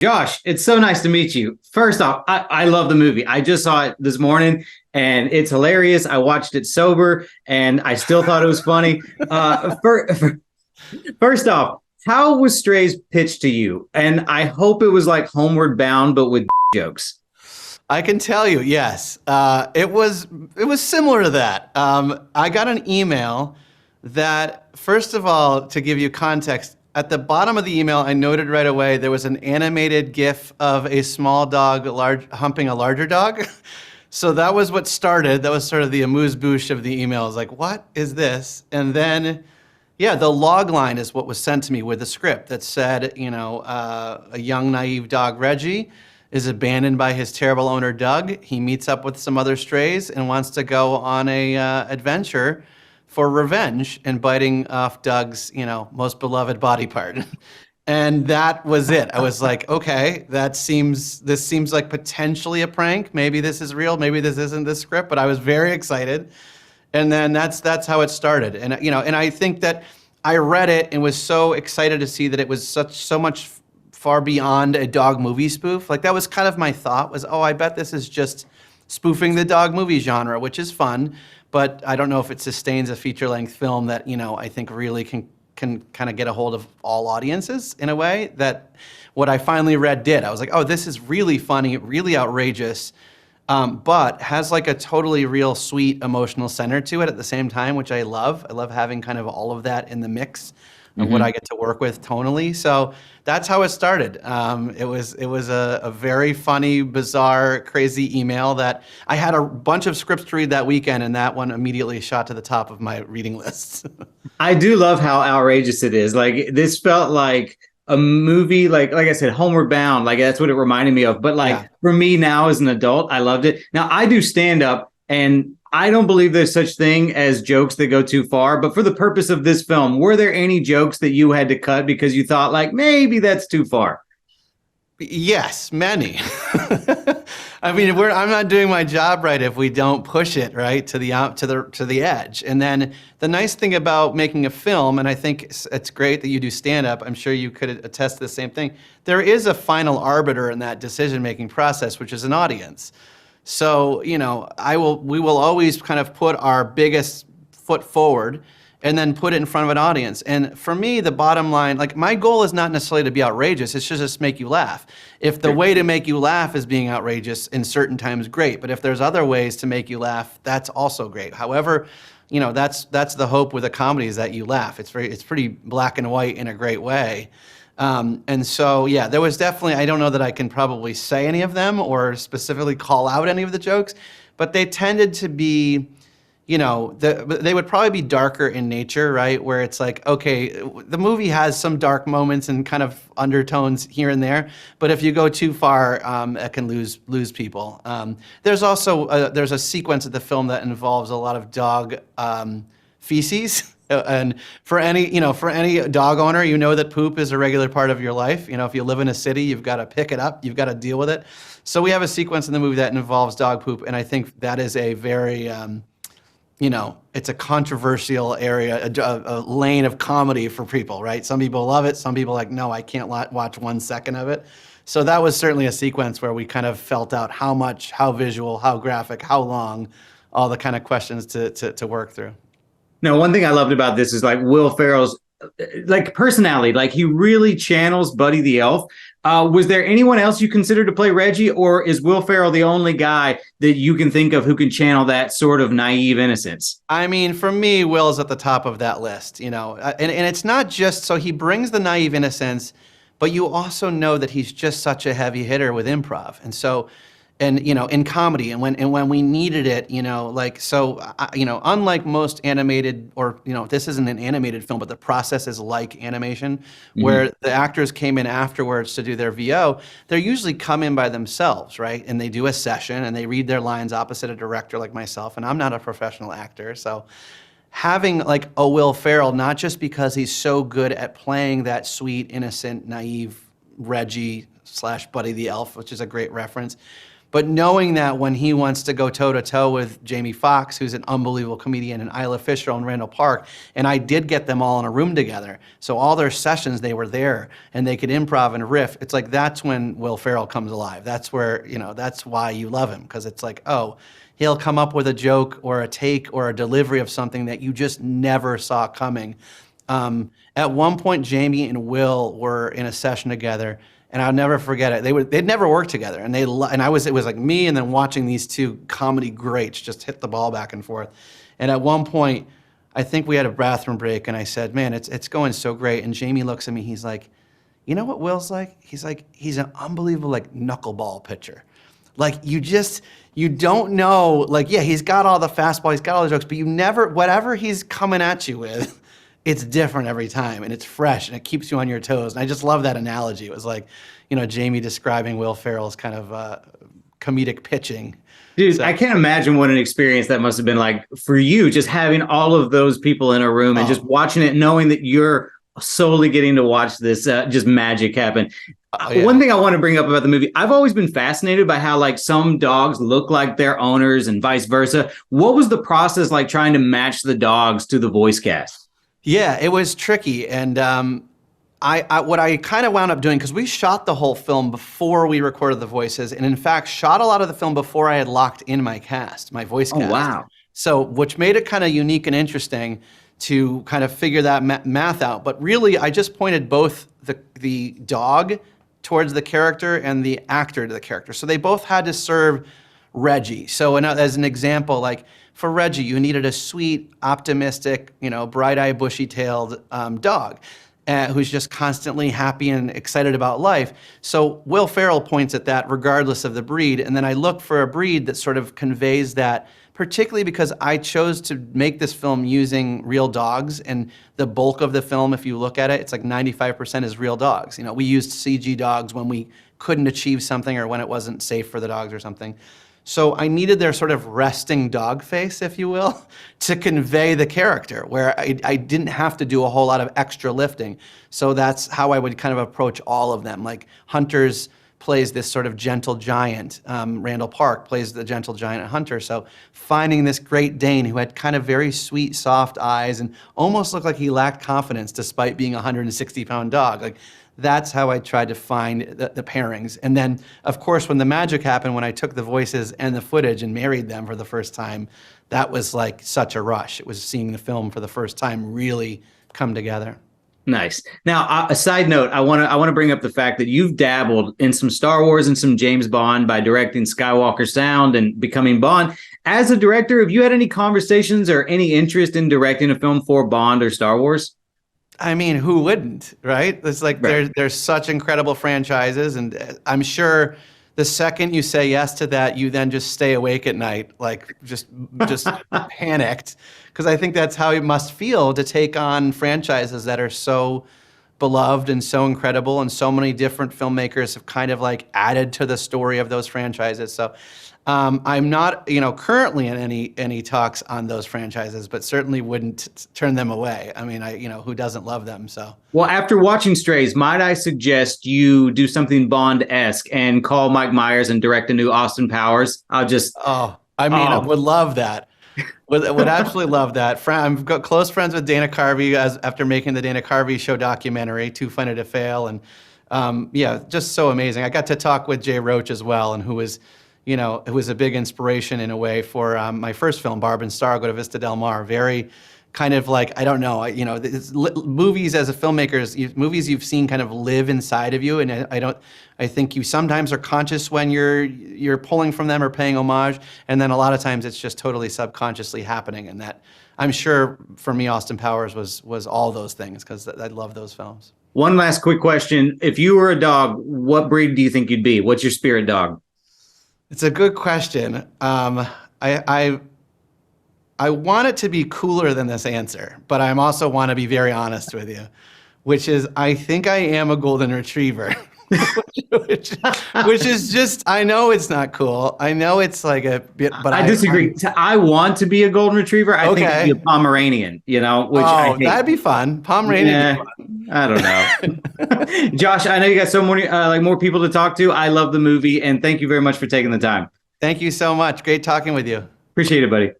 Josh, it's so nice to meet you. First off, I love the movie. I just saw it this morning and it's hilarious. I watched it sober and I still thought it was funny. First off, how was Strays pitched to you? And I hope it was like Homeward Bound, but with jokes. I can tell you, yes. It was similar to that. I got an email that, first of all, to give you context, at the bottom of the email, I noted right away there was an animated GIF of a small dog humping a larger dog. So that was what started. That was sort of the amuse-bouche of the email. I was like, what is this? And then, yeah, the log line is what was sent to me with the script that said, a young, naive dog, Reggie, is abandoned by his terrible owner, Doug. He meets up with some other strays and wants to go on a adventure for revenge and biting off Doug's, most beloved body part. And that was it. I was like, okay, this seems like potentially a prank. Maybe this is real. Maybe this isn't the script, but I was very excited. And then that's how it started. And, and I think that I read it and was so excited to see that it was so much far beyond a dog movie spoof. Like that was kind of my thought was, I bet this is just spoofing the dog movie genre, which is fun. But I don't know if it sustains a feature-length film that, I think really can kind of get a hold of all audiences in a way that what I finally read did. I was like, this is really funny, really outrageous, but has like a totally real sweet emotional center to it at the same time, which I love. I love having kind of all of that in the mix of what I get to work with tonally. So that's how it started. It was a very funny, bizarre, crazy email that I had a bunch of scripts to read that weekend, and that one immediately shot to the top of my reading list. I do love how outrageous it is. Like this felt like a movie, like I said, Homeward Bound. Like that's what it reminded me of. But for me now as an adult, I loved it. Now I do stand up, and I don't believe there's such thing as jokes that go too far. But for the purpose of this film, were there any jokes that you had to cut because you thought like maybe that's too far? Yes, many. I mean, I'm not doing my job right if we don't push it right to the edge. And then the nice thing about making a film, and I think it's great that you do stand up. I'm sure you could attest to the same thing. There is a final arbiter in that decision-making process, which is an audience. So, we will always kind of put our biggest foot forward and then put it in front of an audience. And for me, the bottom line, like my goal is not necessarily to be outrageous, it's just make you laugh. If the way to make you laugh is being outrageous in certain times, great. But if there's other ways to make you laugh, that's also great. However, that's the hope with a comedy is that you laugh. It's pretty black and white in a great way. And so, yeah, there was definitely, I don't know that I can probably say any of them or specifically call out any of the jokes, but they tended to be, they would probably be darker in nature, right? Where it's like, okay, the movie has some dark moments and kind of undertones here and there, but if you go too far, it can lose people. There's also, there's a sequence of the film that involves a lot of dog feces. And for any dog owner, that poop is a regular part of your life. If you live in a city, you've got to pick it up, you've got to deal with it. So we have a sequence in the movie that involves dog poop, and I think that is a very, it's a controversial area, a lane of comedy for people, right? Some people love it, some people are like, no, I can't watch 1 second of it. So that was certainly a sequence where we kind of felt out how much, how visual, how graphic, how long, all the kind of questions to work through. Now, one thing I loved about this is like Will Ferrell's like personality, like he really channels Buddy the Elf. Was there anyone else you considered to play Reggie, or is Will Ferrell the only guy that you can think of who can channel that sort of naive innocence? I mean, for me, Will's at the top of that list, and it's not just, so he brings the naive innocence, but you also know that he's just such a heavy hitter with improv. And so, in comedy, and when we needed it, unlike most animated, or this isn't an animated film, but the process is like animation, where the actors came in afterwards to do their VO. They're usually come in by themselves, right? And they do a session and they read their lines opposite a director like myself, and I'm not a professional actor, so having like a Will Ferrell, not just because he's so good at playing that sweet, innocent, naive Reggie / Buddy the Elf, which is a great reference, But knowing that when he wants to go toe-to-toe with Jamie Foxx, who's an unbelievable comedian, and Isla Fisher and Randall Park, and I did get them all in a room together. So all their sessions, they were there, and they could improv and riff. It's like, that's when Will Ferrell comes alive. That's where, that's why you love him, because it's like, oh, he'll come up with a joke or a take or a delivery of something that you just never saw coming. At one point, Jamie and Will were in a session together, and I'll never forget it. They'd never worked together, and it was like me and then watching these two comedy greats just hit the ball back and forth. And at one point, I think we had a bathroom break, and I said, "Man, it's going so great." And Jamie looks at me. He's like, "You know what Will's like? He's an unbelievable like knuckleball pitcher. Like you don't know. Like, yeah, he's got all the fastball, he's got all the jokes, but you never, whatever he's coming at you with." It's different every time, and it's fresh, and it keeps you on your toes. And I just love that analogy. It was like, Jamie describing Will Ferrell's kind of comedic pitching. Dude, I can't imagine what an experience that must have been like for you, just having all of those people in a room and just watching it, knowing that you're solely getting to watch this just magic happen. Yeah. One thing I want to bring up about the movie, I've always been fascinated by how like some dogs look like their owners and vice versa. What was the process like trying to match the dogs to the voice cast? Yeah, it was tricky. And what I kind of wound up doing, because we shot the whole film before we recorded the voices, and in fact, shot a lot of the film before I had locked in my cast, my voice cast. Oh, wow. So, which made it kind of unique and interesting to kind of figure that math out. But really, I just pointed both the dog towards the character and the actor to the character. So they both had to serve Reggie. So as an example, like, for Reggie, you needed a sweet, optimistic, bright-eyed, bushy-tailed dog who's just constantly happy and excited about life. So Will Ferrell points at that regardless of the breed. And then I look for a breed that sort of conveys that, particularly because I chose to make this film using real dogs. And the bulk of the film, if you look at it, it's like 95% is real dogs. We used CG dogs when we couldn't achieve something or when it wasn't safe for the dogs or something. So I needed their sort of resting dog face, if you will, to convey the character, where I didn't have to do a whole lot of extra lifting. So that's how I would kind of approach all of them. Like Hunter's plays this sort of gentle giant. Randall Park plays the gentle giant Hunter. So finding this Great Dane who had kind of very sweet, soft eyes and almost looked like he lacked confidence despite being a 160-pound dog. Like, that's how I tried to find the pairings. And then, of course, when the magic happened, when I took the voices and the footage and married them for the first time, that was like such a rush. It was seeing the film for the first time really come together. Nice. Now, a side note, I want to bring up the fact that you've dabbled in some Star Wars and some James Bond by directing Skywalker Sound and becoming Bond. As a director, have you had any conversations or any interest in directing a film for Bond or Star Wars? I mean, who wouldn't, right? It's like there's such incredible franchises, and I'm sure the second you say yes to that, you then just stay awake at night, like just panicked, because I think that's how it must feel to take on franchises that are so beloved and so incredible, and so many different filmmakers have kind of like added to the story of those franchises. So I'm not, currently in any talks on those franchises, but certainly wouldn't turn them away. I mean, who doesn't love them? So. Well, after watching Strays, might I suggest you do something Bond-esque and call Mike Myers and direct a new Austin Powers? I would love that. Would absolutely love that. I'm close friends with Dana Carvey after making the Dana Carvey Show documentary, Too Funny to Fail, and just so amazing. I got to talk with Jay Roach as well, and who was. It was a big inspiration in a way for my first film, Barb and Star Go to Vista Del Mar. Very kind of like, I don't know, movies as a filmmaker, movies you've seen kind of live inside of you. And I think you sometimes are conscious when you're pulling from them or paying homage. And then a lot of times it's just totally subconsciously happening. And that, I'm sure for me, Austin Powers was all those things, because I love those films. One last quick question. If you were a dog, what breed do you think you'd be? What's your spirit dog? It's a good question. I want it to be cooler than this answer, but I also want to be very honest with you, which is I think I am a golden retriever. which is just, I know it's not cool. I know it's like a bit, but I disagree. I want to be a golden retriever. I think I'd be a Pomeranian, you know, which that'd be fun. Pomeranian. Yeah, I don't know. Josh, I know you got so many, more people to talk to. I love the movie, and thank you very much for taking the time. Thank you so much. Great talking with you. Appreciate it, buddy.